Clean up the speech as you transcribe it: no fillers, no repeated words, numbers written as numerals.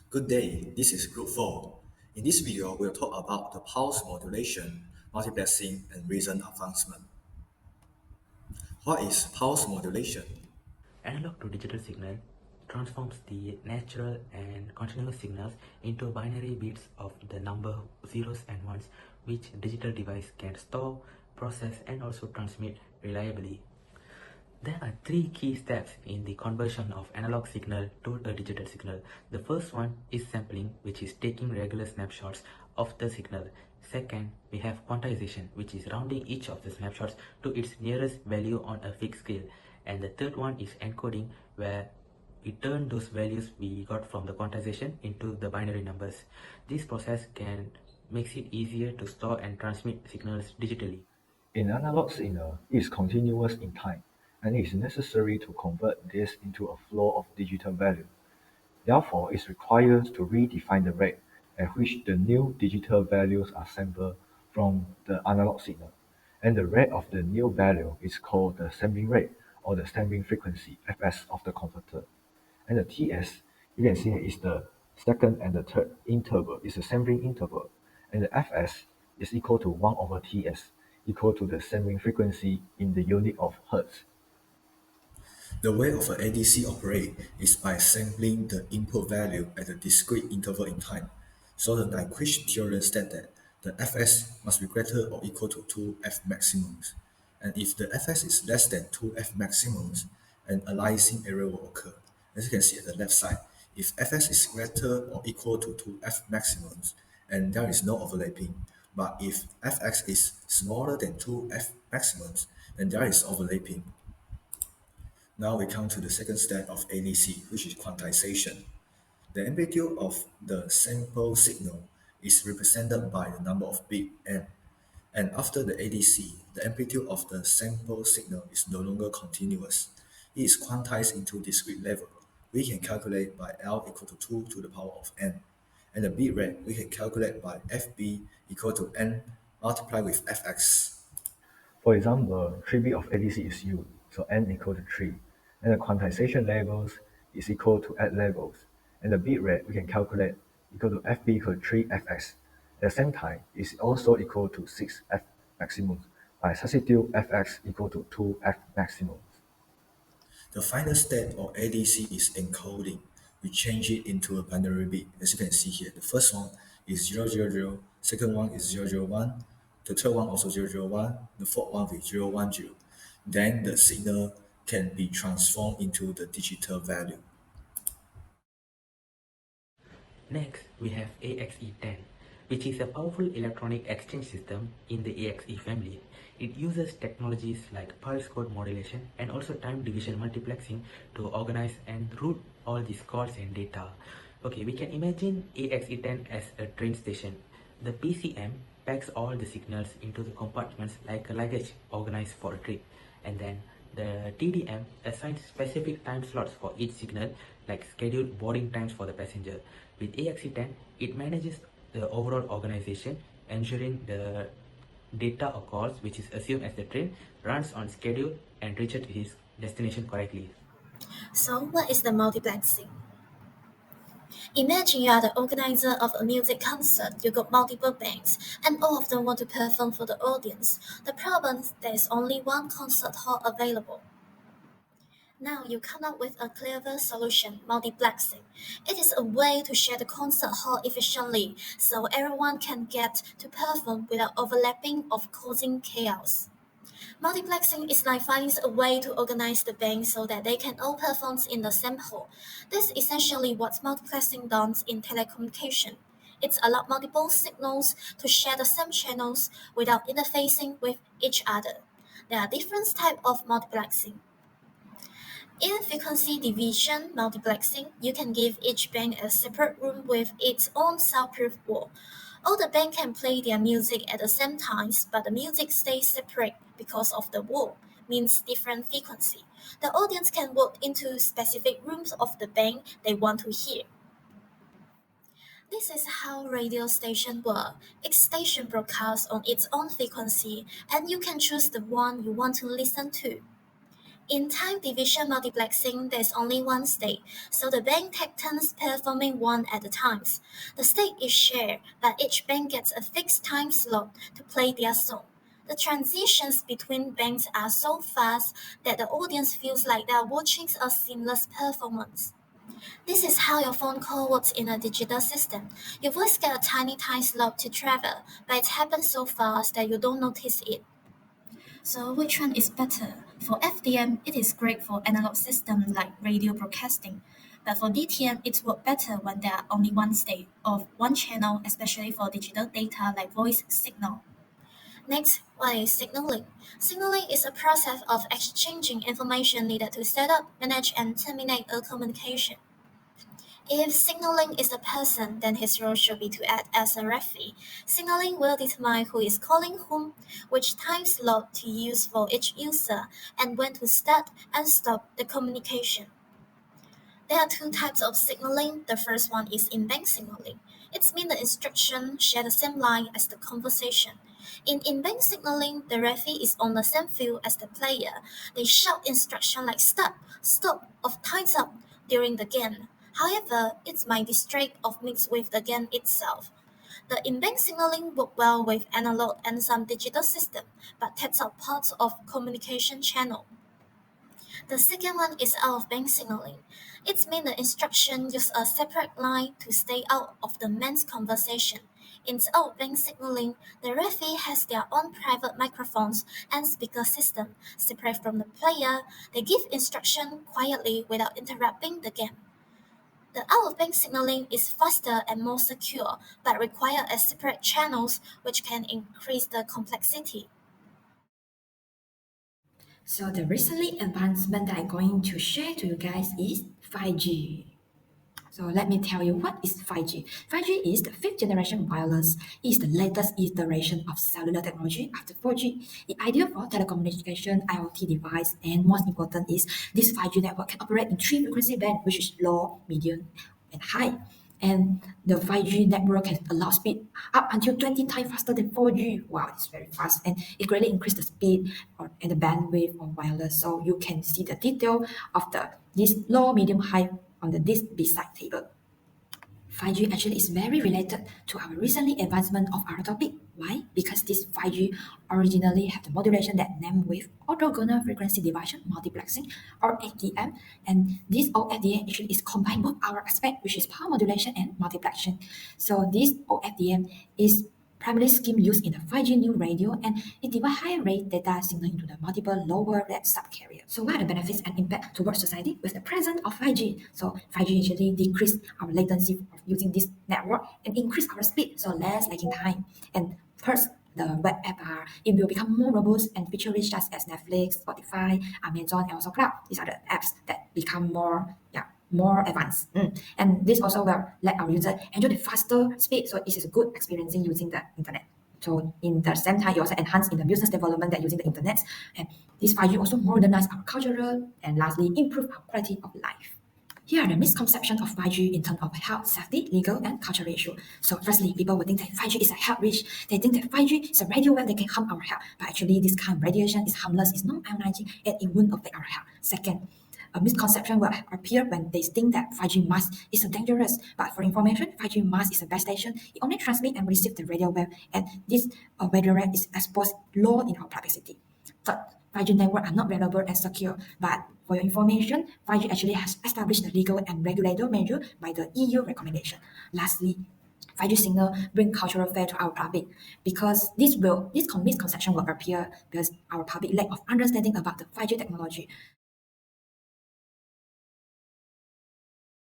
Good day, this is Group 4. In this video, we'll talk about the pulse modulation, multiplexing, and recent advancement. What is pulse modulation? Analog to digital signal transforms the natural and continuous signals into binary bits of the number zeros and ones, which digital device can store, process, and also transmit reliably. There are three key steps in the conversion of analog signal to a digital signal. The first one is sampling, which is taking regular snapshots of the signal. Second, we have quantization, which is rounding each of the snapshots to its nearest value on a fixed scale. And the third one is encoding, where we turn those values we got from the quantization into the binary numbers. This process can makes it easier to store and transmit signals digitally. In analog signal, it is continuous in time, and it is necessary to convert this into a flow of digital value. Therefore, it requires to redefine the rate at which the new digital values are sampled from the analog signal, and the rate of the new value is called the sampling rate or the sampling frequency (fs) of the converter. And the Ts, you can see is the second and the third interval is the sampling interval, and the Fs is equal to 1 over Ts, equal to the sampling frequency in the unit of hertz. The way of an ADC operate is by sampling the input value at a discrete interval in time. So the Nyquist theorem states that the Fs must be greater or equal to 2f maximums. And if the Fs is less than 2f maximums, an aliasing error will occur. As you can see at the left side, if Fs is greater or equal to 2f maximums, and there is no overlapping, but if Fx is smaller than 2f maximums, then there is overlapping. Now we come to the second step of ADC, which is quantization. The amplitude of the sample signal is represented by the number of bit n. And after the ADC, the amplitude of the sample signal is no longer continuous. It is quantized into discrete level. We can calculate by L equal to 2 to the power of n. And the bit rate we can calculate by FB equal to n multiplied with Fx. For example, 3 bit of ADC is used, so n equal to 3, and the quantization levels is equal to add levels, and the bit rate we can calculate equal to FB equal to 3Fx. At the same time, is also equal to 6F maximum by substitute Fx equal to 2F maximum. The final step of ADC is encoding. We change it into a binary bit. As you can see here, the first one is 000, second one is 001, the third one also 001, the fourth one is 010. Then the signal can be transformed into the digital value. Next, we have AXE10, which is a powerful electronic exchange system in the AXE family. It uses technologies like pulse code modulation and also time division multiplexing to organize and route all these calls and data. Okay, we can imagine AXE10 as a train station. The PCM packs all the signals into the compartments like a luggage organized for a trip, and then the TDM assigns specific time slots for each signal, like scheduled boarding times for the passenger. With AXE10, it manages the overall organization, ensuring the data or calls, which is assumed as the train, runs on schedule and reaches its destination correctly. So, what is the multiplexing? Imagine you are the organizer of a music concert. You got multiple bands, and all of them want to perform for the audience. The problem is there is only one concert hall available. Now you come up with a clever solution, multiplexing. It is a way to share the concert hall efficiently so everyone can get to perform without overlapping or causing chaos. Multiplexing is like finding a way to organize the band so that they can all perform in the same hall. This is essentially what multiplexing does in telecommunication. It allows multiple signals to share the same channels without interfacing with each other. There are different types of multiplexing. In frequency division multiplexing, you can give each band a separate room with its own soundproof wall. All the band can play their music at the same times, but the music stays separate because of the wall, means different frequency. The audience can walk into specific rooms of the band they want to hear. This is how radio station work. Each station broadcasts on its own frequency, and you can choose the one you want to listen to. In time division multiplexing, there's only one state, so the bank takes turns performing one at a time. The state is shared, but each bank gets a fixed time slot to play their song. The transitions between banks are so fast that the audience feels like they're watching a seamless performance. This is how your phone call works in a digital system. Your voice gets a tiny time slot to travel, but it happens so fast that you don't notice it. So which one is better? For FDM, it is great for analog systems like radio broadcasting. But for DTM, it works better when there are only one state of one channel, especially for digital data like voice signal. Next, what is signaling? Signaling is a process of exchanging information needed to set up, manage, and terminate a communication. If signaling is a person, then his role should be to act as a referee. Signaling will determine who is calling whom, which time slot to use for each user, and when to start and stop the communication. There are two types of signaling. The first one is in-bank signaling. It means the instructions share the same line as the conversation. In in-bank signaling, the referee is on the same field as the player. They shout instructions like stop, stop, or time's up during the game. However, it might distract or mix with the game itself. The in-bank signaling works well with analog and some digital systems, but takes up parts of communication channel. The second one is out-of-bank signaling. It means the instruction use a separate line to stay out of the main conversation. In out-of-bank signaling, the referee has their own private microphones and speaker system separate from the player. They give instruction quietly without interrupting the game. The out-of-bank signaling is faster and more secure, but require a separate channels, which can increase the complexity. So the recently advancement that I'm going to share to you guys is 5G. So let me tell you what is 5G. 5G is the fifth generation wireless. It is the latest iteration of cellular technology after 4G. It's ideal for telecommunication, IoT device, and most important is this 5G network can operate in three frequency bands, which is low, medium, and high. And the 5G network can allow speed up until 20 times faster than 4G. Wow, it's very fast. And it greatly increases the speed and the bandwidth of wireless. So you can see the detail of this low, medium, high on this beside table. 5G actually is very related to our recently advancement of our topic. Why? Because this 5G originally have the modulation that named with orthogonal frequency division multiplexing or FDM, and this OFDM actually is combined both our aspect, which is power modulation and multiplexing. So this OFDM is primarily scheme used in the 5G new radio, and it divides higher rate data signal into the multiple lower rate subcarrier. So what are the benefits and impact towards society with the presence of 5G? So 5G actually decrease our latency of using this network and increase our speed, so less lagging time. And first, the web app it will become more robust and feature rich such as Netflix, Spotify, Amazon, and also cloud. These are the apps that become more advanced. And this also will let our user enjoy the faster speed, so it is a good experience in using the internet. So in the same time, you also enhance in the business development that using the internet, and this 5G also modernize our cultural and lastly improve our quality of life. Here are the misconceptions of 5G in terms of health, safety, legal, and cultural issue. So firstly, people will think that 5G is a health risk. They think that 5G is a radio wave that can harm our health. But actually, this kind of radiation is harmless, it's non-ionizing, and it won't affect our health. Second, a misconception will appear when they think that 5G mast is dangerous. But for information, 5G mast is a base station. It only transmits and receives the radio wave, and this radio wave is exposed low in our privacy. Third, 5G networks are not reliable and secure, but for your information, 5G actually has established the legal and regulator measure by the EU recommendation. Lastly, 5G signal bring cultural fear to our public because this misconception will appear because our public lack of understanding about the 5G technology.